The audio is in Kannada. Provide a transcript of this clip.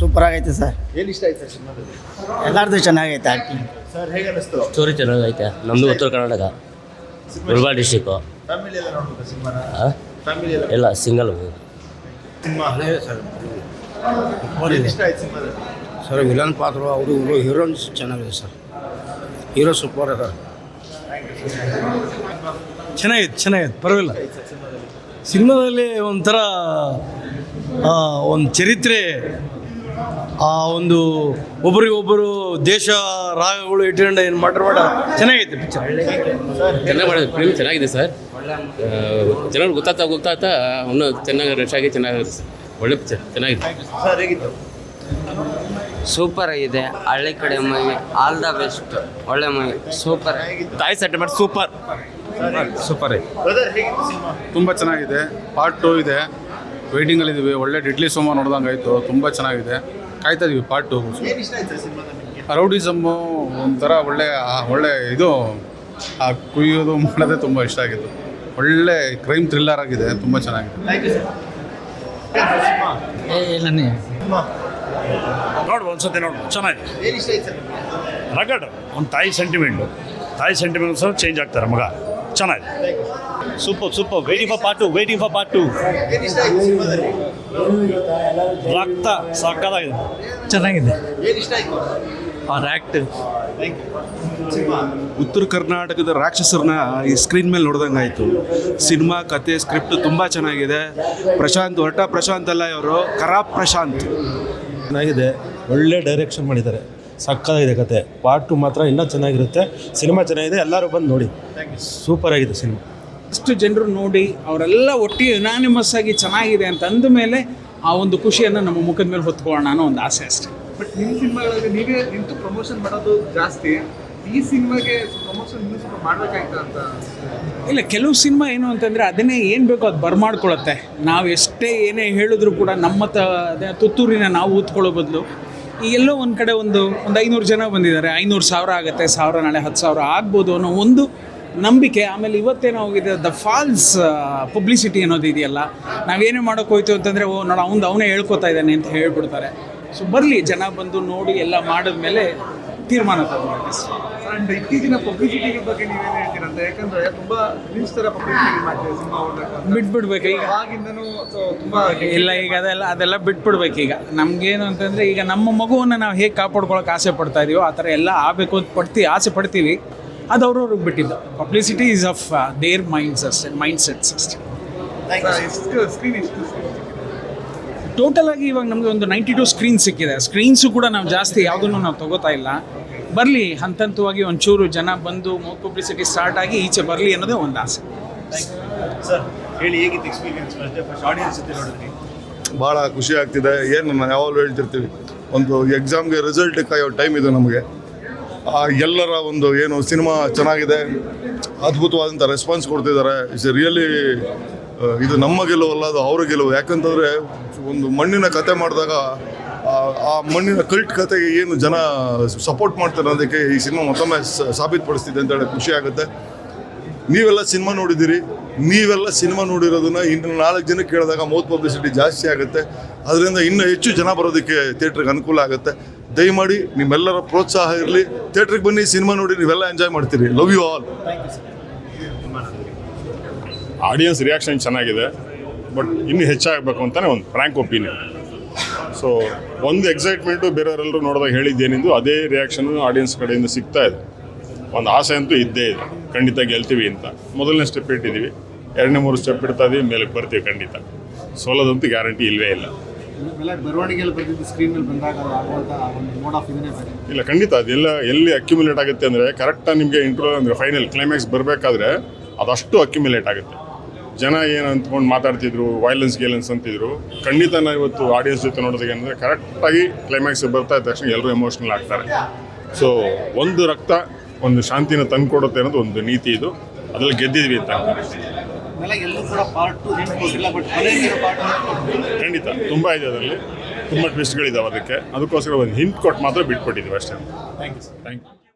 ಸೂಪರ್ ಆಗೈತೆ ಸರ್. ಏನು ಇಷ್ಟ ಆಯ್ತು ಸರ್ ಸಿನಿಮಾದಲ್ಲಿ? ಎಲ್ಲರದು ಚೆನ್ನಾಗೈತೆ ಆ್ಯಕ್ಟಿಂಗ್. ಸರ್ ಹೇಗೆ ಅನಿಸ್ತು? ಸ್ಟೋರಿ ಚೆನ್ನಾಗೈತೆ. ನಮ್ಮದು ಉತ್ತರ ಕರ್ನಾಟಕ, ಮುಳಬಾಲ್ ಡಿಸ್ಟಿಕ್ಕು. ಫ್ಯಾಮಿಲಿ ಎಲ್ಲ ನೋಡ್ಬೋದಾ ಸಿನಿಮಾನ? ಫ್ಯಾಮಿಲಿ ಎಲ್ಲ ಎಲ್ಲ ಸಿಂಗಲ್ ಸಿನಿಮಾ ಸರ್ ಏನು ಇಷ್ಟ ಆಯ್ತು ಸಿನಿಮಾದಲ್ಲಿ? ಸರ್ ವಿಲನ್ ಪಾತ್ರ ಅವರು ಇವರು ಹೀರೋಯಿನ್ಸ್ ಚೆನ್ನಾಗಿದೆ ಸರ್. Hero super sir. ಚೆನ್ನಾಗಿದೆ ಪರವಾಗಿಲ್ಲ. ಸಿನಿಮಾದಲ್ಲಿ ಒಂಥರ ಒಂದು ಚರಿತ್ರೆ, ಆ ಒಂದು ಒಬ್ಬರಿಗೊಬ್ಬರು ದೇಶ ರಾಗಗಳು ಇಟ್ಕೊಂಡು ಏನು ಮಾಡ ಚೆನ್ನಾಗೈತೆ ಪಿಕ್ಚರ್. ಚೆನ್ನಾಗಿ ಮಾಡಿದೆ, ಫಿಲ್ಮ್ ಚೆನ್ನಾಗಿದೆ ಸರ್. ಜನರು ಗೊತ್ತಾಗ್ತಾ ಇನ್ನೂ ಚೆನ್ನಾಗಿ ರಶ್ ಆಗಿ ಚೆನ್ನಾಗಿದೆ ಸರ್. ಒಳ್ಳೆ ಪಿಕ್ಚರ್ ಚೆನ್ನಾಗಿದೆ. ಸರ್ ಹೇಗಿತ್ತು? ಸೂಪರ್ ಆಗಿದೆ. ಹಳ್ಳಿ ಕಡೆ ಮೂವಿ, ಆಲ್ ದ ಬೆಸ್ಟ್. ಒಳ್ಳೆ ಮೂವಿ, ಸೂಪರ್. ತಾಯಿ ಸೆಂಟಿಮೆಂಟ್ ಸೂಪರ್ ಸೂಪರ್. ಬ್ರದರ್ ಹೇಗಿತ್ತು ಸಿನಿಮಾ? ತುಂಬ ಚೆನ್ನಾಗಿದೆ. ಪಾರ್ಟ್ 2 ಇದೆ, ವೇಟಿಂಗಲ್ಲಿದ್ದೀವಿ. ಒಳ್ಳೆ ಇಡ್ಲಿ ಸೋಮ ನೋಡ್ದಂಗೆ ಆಯಿತು. ತುಂಬ ಚೆನ್ನಾಗಿದೆ, ಕಾಯ್ತಾ ಇದೀವಿ ಪಾರ್ಟ್ 2. ಏನು ಇಷ್ಟ ಆಯ್ತು ಸರ್ ಸಿನಿಮಾದಲ್ಲಿ ನಿಮಗೆ? ರೌಡಿಸಮ್ಮು ಒಂಥರ ಒಳ್ಳೆ ಇದು ಆ ಕುಯ್ಯೋದು ಮಾಡೋದೇ ತುಂಬ ಇಷ್ಟ ಆಗಿತ್ತು. ಒಳ್ಳೆ ಕ್ರೈಮ್ ಥ್ರಿಲ್ಲರ್ ಆಗಿದೆ, ತುಂಬ ಚೆನ್ನಾಗಿದೆ. Thank you sir. Cinema cinema ನೋಡ್ಬೋದು, ಒಂದ್ಸತಿ ನೋಡ್ಬೋದು, ಚೆನ್ನಾಗಿದೆ. ಏನು ಇಷ್ಟ ಆಯ್ತು ಸರ್ ನಿಮಗೆ? ರಗಡ್ ಒಂದು ತಾಯಿ ಸೆಂಟಿಮೆಂಟ್ ಸಹ ಚೇಂಜ್ ಆಗ್ತಾರೆ ಮಗ. ಚೆನ್ನಾಗಿದೆ. ಸೂಪರ್. Waiting for part 2. ಏನು ಇಷ್ಟ ಆಯ್ತು ಸಿನಿಮಾದಲ್ಲಿ? ರಕ್ತ ಸಾಕಾಗಿದೆ, ಚೆನ್ನಾಗಿದೆ. ಏನು ಇಷ್ಟ ಆಯ್ತು? ಅವ್ರ ಆ್ಯಕ್ಟ್. Thank you. ಸಿನಿಮಾ ಉತ್ತರ ಕರ್ನಾಟಕದ ರಾಕ್ಷಸರನ್ನ ಈ ಸ್ಕ್ರೀನ್ ಮೇಲೆ ನೋಡ್ದಂಗೆ ಆಯಿತು. ಸಿನಿಮಾ ಕತೆ ಸ್ಕ್ರಿಪ್ಟ್ ತುಂಬ ಚೆನ್ನಾಗಿದೆ. ಪ್ರಶಾಂತ್ ಅಲ್ಲ, ಇವರು ಖರಾಬ್ ಪ್ರಶಾಂತ್. ಚೆನ್ನಾಗಿದೆ, ಒಳ್ಳೆ ಡೈರೆಕ್ಷನ್ ಮಾಡಿದ್ದಾರೆ, ಸಕ್ಕತ್ತಾಗಿದೆ ಕತೆ. ಪಾರ್ಟ್ 2 ಮಾತ್ರ ಇನ್ನೂ ಚೆನ್ನಾಗಿರುತ್ತೆ. ಸಿನಿಮಾ ಚೆನ್ನಾಗಿದೆ, ಎಲ್ಲರೂ ಬಂದು ನೋಡಿ. ಸೂಪರ್ ಆಗಿದೆ ಸಿನಿಮಾ. ಅಷ್ಟು ಜನರು ನೋಡಿ ಅವರೆಲ್ಲ ಒಟ್ಟಿಗೆ ಯುನಾನಿಮಸ್ ಆಗಿ ಚೆನ್ನಾಗಿದೆ ಅಂತ ಅಂದ ಮೇಲೆ ಆ ಒಂದು ಖುಷಿಯನ್ನು ನಮ್ಮ ಮುಖದ ಮೇಲೆ ಹೊತ್ಕೊಳ್ಳೋಣ ಅನ್ನೋ ಒಂದು ಆಸೆ ಅಷ್ಟೇ. ಬಟ್ ನಿಮ್ಮ ಸಿನಿಮಾಗಳಲ್ಲಿ ನೀವೇ ನಿಂತು ಪ್ರಮೋಷನ್ ಮಾಡೋದು ಜಾಸ್ತಿ, ಈ ಸಿನಿಮಾಗೆ ಪ್ರಮೋಷನ್ ಇನ್ನೂ ಸ್ವಲ್ಪ ಮಾಡಬೇಕಾಯ್ತಾ ಅಂತ? ಇಲ್ಲ, ಕೆಲವು ಸಿನಿಮಾ ಏನು ಅಂತಂದರೆ ಅದನ್ನೇ ಏನು ಬೇಕೋ ಅದು ಬರ್ಮಾಡ್ಕೊಳತ್ತೆ. ನಾವು ಎಷ್ಟೇ ಏನೇ ಹೇಳಿದ್ರು ಕೂಡ ನಮ್ಮ ತುತ್ತೂರಿನ ನಾವು ಊದ್ಕೊಳ್ಳೋ ಬದಲು ಈ ಎಲ್ಲೋ ಒಂದು ಕಡೆ ಒಂದು 500 ಜನ ಬಂದಿದ್ದಾರೆ, 500,000 ಆಗುತ್ತೆ, 1000 ನಾಳೆ 10,000 ಆಗ್ಬೋದು ಅನ್ನೋ ಒಂದು ನಂಬಿಕೆ. ಆಮೇಲೆ ಇವತ್ತೇನೋ ಹೋಗಿದೆ, ದ ಫಾಲ್ಸ್ ಪಬ್ಲಿಸಿಟಿ ಅನ್ನೋದು ಇದೆಯಲ್ಲ, ನಾವೇನೇ ಮಾಡೋಕೆ ಹೋಯ್ತು ಅಂತಂದರೆ ನೋಡು ಅವನೇ ಹೇಳ್ಕೊತಾ ಇದ್ದಾನೆ ಅಂತ ಹೇಳ್ಬಿಡ್ತಾರೆ. ಸೊ ಬರಲಿ, ಜನ ಬಂದು ನೋಡಿ ಎಲ್ಲ ಮಾಡಿದ್ಮೇಲೆ ತೀರ್ಮಾನ ತಗೊಂಡು. ಆ್ಯಂಡ್ ಇತ್ತೀಚಿನ ಪಬ್ಲಿಸಿಟಿ ಬಗ್ಗೆ ನೀವೇನು ಹೇಳ್ತೀರಂತ? ಯಾಕಂದರೆ ತುಂಬ ನ್ಯೂಸ್ ಥರ ಪಬ್ಲಿಸಿಟಿ ಮಾಡ್ತೀವಿ ಸಿನಿಮಾ ಓಡಬೇಕು, ಬಿಟ್ಬಿಡ್ಬೇಕು ಈಗ. ಆಗಿಂದನೂ ತುಂಬ ಇಲ್ಲ, ಈಗ ಅದೆಲ್ಲ ಬಿಟ್ಬಿಡ್ಬೇಕು. ಈಗ ನಮಗೇನು ಅಂತಂದರೆ, ಈಗ ನಮ್ಮ ಮಗುವನ್ನು ನಾವು ಹೇಗೆ ಕಾಪಾಡ್ಕೊಳ್ಳೋಕೆ ಆಸೆ ಪಡ್ತಾ ಇದೀವೋ ಆ ಥರ ಎಲ್ಲ ಆಗಬೇಕು ಅಂತ ಆಸೆ ಪಡ್ತೀವಿ. ಅದು ಅವ್ರವ್ರಿಗೆ ಬಿಟ್ಟಿದ್ದು. ಪಬ್ಲಿಸಿಟಿ ಈಸ್ ಆಫ್ ದೇರ್ ಮೈಂಡ್ಸೆಟ್ಸ್ ಅಷ್ಟೇ. ಸ್ಕ್ರೀನ್ ಎಷ್ಟು ಟೋಟಲ್ ಆಗಿ ಇವಾಗ ನಮಗೆ ಒಂದು 92 ಸ್ಕ್ರೀನ್ ಸಿಕ್ಕಿದೆ. ಸ್ಕ್ರೀನ್ಸು ಕೂಡ ನಾವು ಜಾಸ್ತಿ ಯಾವುದನ್ನು ನಾವು ತಗೋತಾ ಇಲ್ಲ. ಬರಲಿ, ಹಂತವಾಗಿ ಒಂಚೂರು ಜನ ಬಂದು ಪಬ್ಲಿಸಿಟಿ ಸ್ಟಾರ್ಟ್ ಆಗಿ ಈಚೆ ಬರಲಿ ಅನ್ನೋದೇ ಒಂದು ಆಸೆ. ಸರ್ ಹೇಳಿ, ಹೇಗಿತ್ತು ಎಕ್ಸ್ಪೀರಿಯನ್ಸ್? ಆಡಿಯನ್ಸ್ ಜೊತೆ ನೋಡಿದ್ರಿ? ಭಾಳ ಖುಷಿ ಆಗ್ತಿದೆ. ಏನು ನಾವು ಯಾವಾಗಲೂ ಹೇಳ್ತಿರ್ತೀವಿ, ಒಂದು ಎಕ್ಸಾಮ್ಗೆ ರಿಸಲ್ಟ್ ಕಾಯೋ ಟೈಮ್ ಇದು ನಮಗೆ. ಎಲ್ಲರ ಒಂದು ಏನು ಸಿನಿಮಾ ಚೆನ್ನಾಗಿದೆ, ಅದ್ಭುತವಾದಂಥ ರೆಸ್ಪಾನ್ಸ್ ಕೊಡ್ತಿದ್ದಾರೆ. ಇಟ್ಸ್ ರಿಯಲಿ ಇದು ನಮ್ಮ ಗೆಲುವಲ್ಲ, ಅದು ಅವ್ರ ಗೆಲುವು. ಯಾಕಂತಂದರೆ ಒಂದು ಮಣ್ಣಿನ ಕತೆ ಮಾಡಿದಾಗ ಆ ಮಣ್ಣಿನ ಕಲ್ಟ್ ಕತೆಗೆ ಏನು ಜನ ಸಪೋರ್ಟ್ ಮಾಡ್ತಾರೆ ಅದಕ್ಕೆ ಈ ಸಿನಿಮಾ ಮತ್ತೊಮ್ಮೆ ಸಾಬೀತುಪಡಿಸ್ತಿದೆ ಅಂತೇಳಿ ಖುಷಿ ಆಗುತ್ತೆ. ನೀವೆಲ್ಲ ಸಿನಿಮಾ ನೋಡಿದ್ದೀರಿ, ನೀವೆಲ್ಲ ಸಿನಿಮಾ ನೋಡಿರೋದನ್ನ ಇನ್ನು 4 ಜನಕ್ಕೆ ಕೇಳಿದಾಗ ಮೌತ್ ಪಬ್ಲಿಸಿಟಿ ಜಾಸ್ತಿ ಆಗುತ್ತೆ. ಅದರಿಂದ ಇನ್ನೂ ಹೆಚ್ಚು ಜನ ಬರೋದಕ್ಕೆ ಥಿಯೇಟ್ರಿಗೆ ಅನುಕೂಲ ಆಗುತ್ತೆ. ದಯಮಾಡಿ ನಿಮ್ಮೆಲ್ಲರ ಪ್ರೋತ್ಸಾಹ ಇರಲಿ. ಥಿಯೇಟ್ರಿಗೆ ಬನ್ನಿ, ಸಿನಿಮಾ ನೋಡಿ, ನೀವೆಲ್ಲ ಎಂಜಾಯ್ ಮಾಡ್ತೀರಿ. Love you all. Audience reaction ಚೆನ್ನಾಗಿದೆ, ಬಟ್ ಇನ್ನೂ ಹೆಚ್ಚಾಗಬೇಕು ಅಂತಲೇ ಒಂದು ಫ್ರ್ಯಾಂಕ್ ಒಪಿನಿಯನ್. ಸೊ ಒಂದು ಎಕ್ಸೈಟ್ಮೆಂಟು ಬೇರೆಯವರೆಲ್ಲರೂ ನೋಡಿದಾಗ ಹೇಳಿದ್ದೇನೆಂದು ಅದೇ ರಿಯಾಕ್ಷನ್ನು ಆಡಿಯನ್ಸ್ ಕಡೆಯಿಂದ ಸಿಗ್ತಾ ಇದೆ. ಒಂದು ಆಸೆ ಅಂತೂ ಇದ್ದೇ ಇದೆ, ಖಂಡಿತ ಗೆಲ್ತೀವಿ ಅಂತ. ಮೊದಲನೇ ಸ್ಟೆಪ್ ಇಟ್ಟಿದ್ದೀವಿ, 2ನೇ 3 ಸ್ಟೆಪ್ ಇಡ್ತಾ ಇದೀವಿ, ಮೇಲೆ ಬರ್ತೀವಿ ಖಂಡಿತ. ಸೋಲೋದಂತೂ ಗ್ಯಾರಂಟಿ ಇಲ್ಲವೇ ಇಲ್ಲ. ಬರವಣಿಗೆಯಲ್ಲಿ ಬಂದಿದ್ದು ಸ್ಕ್ರೀನ್ ಮೇಲೆ ಬಂದಾಗ ಒಂದು ಮೋಡ್ ಆಫ್ ಇದನ್ನೇ ಬೇರೆ. ಇಲ್ಲ, ಖಂಡಿತ ಅದೆಲ್ಲ ಎಲ್ಲಿ ಅಕ್ಯುಮುಲೇಟ್ ಆಗುತ್ತೆ ಅಂದರೆ, ಕರೆಕ್ಟಾಗಿ ನಿಮಗೆ ಇಂಟ್ರೋ ಅಂದರೆ ಫೈನಲ್ ಕ್ಲೈಮ್ಯಾಕ್ಸ್ ಬರಬೇಕಾದ್ರೆ ಅದಷ್ಟು ಅಕ್ಯುಮುಲೇಟ್ ಆಗುತ್ತೆ. ಜನ ಏನು ಅಂದ್ಕೊಂಡು ಮಾತಾಡ್ತಿದ್ರು, ವೈಲೆನ್ಸ್ ಅಂತಿದ್ರು. ಖಂಡಿತ ನಾವು ಇವತ್ತು ಆಡಿಯನ್ಸ್ ಜೊತೆ ನೋಡೋದಕ್ಕೆ ಅಂದರೆ ಕರೆಕ್ಟಾಗಿ ಕ್ಲೈಮ್ಯಾಕ್ಸ್ ಬರ್ತಾ ಇದ್ದ ತಕ್ಷಣ ಎಲ್ಲರೂ ಎಮೋಷ್ನಲ್ ಆಗ್ತಾರೆ. ಸೊ ಒಂದು ರಕ್ತ ಒಂದು ಶಾಂತಿನ ತಂದು ಕೊಡುತ್ತೆ ಅನ್ನೋದು ಒಂದು ನೀತಿ. ಇದು ಅದ್ರಲ್ಲಿ ಗೆದ್ದಿದ್ವಿ ಅಂತ ಖಂಡಿತ ತುಂಬ ಇದೆ, ಅದರಲ್ಲಿ ತುಂಬ ಟ್ವಿಸ್ಟ್ಗಳಿದ್ದಾವೆ. ಅದಕ್ಕೋಸ್ಕರ ಒಂದು ಹಿಂಟ್ ಕೊಟ್ಟು ಮಾತ್ರ ಬಿಟ್ಕೊಟ್ಟಿದ್ದೀವಿ ಅಷ್ಟೇ. Thank you.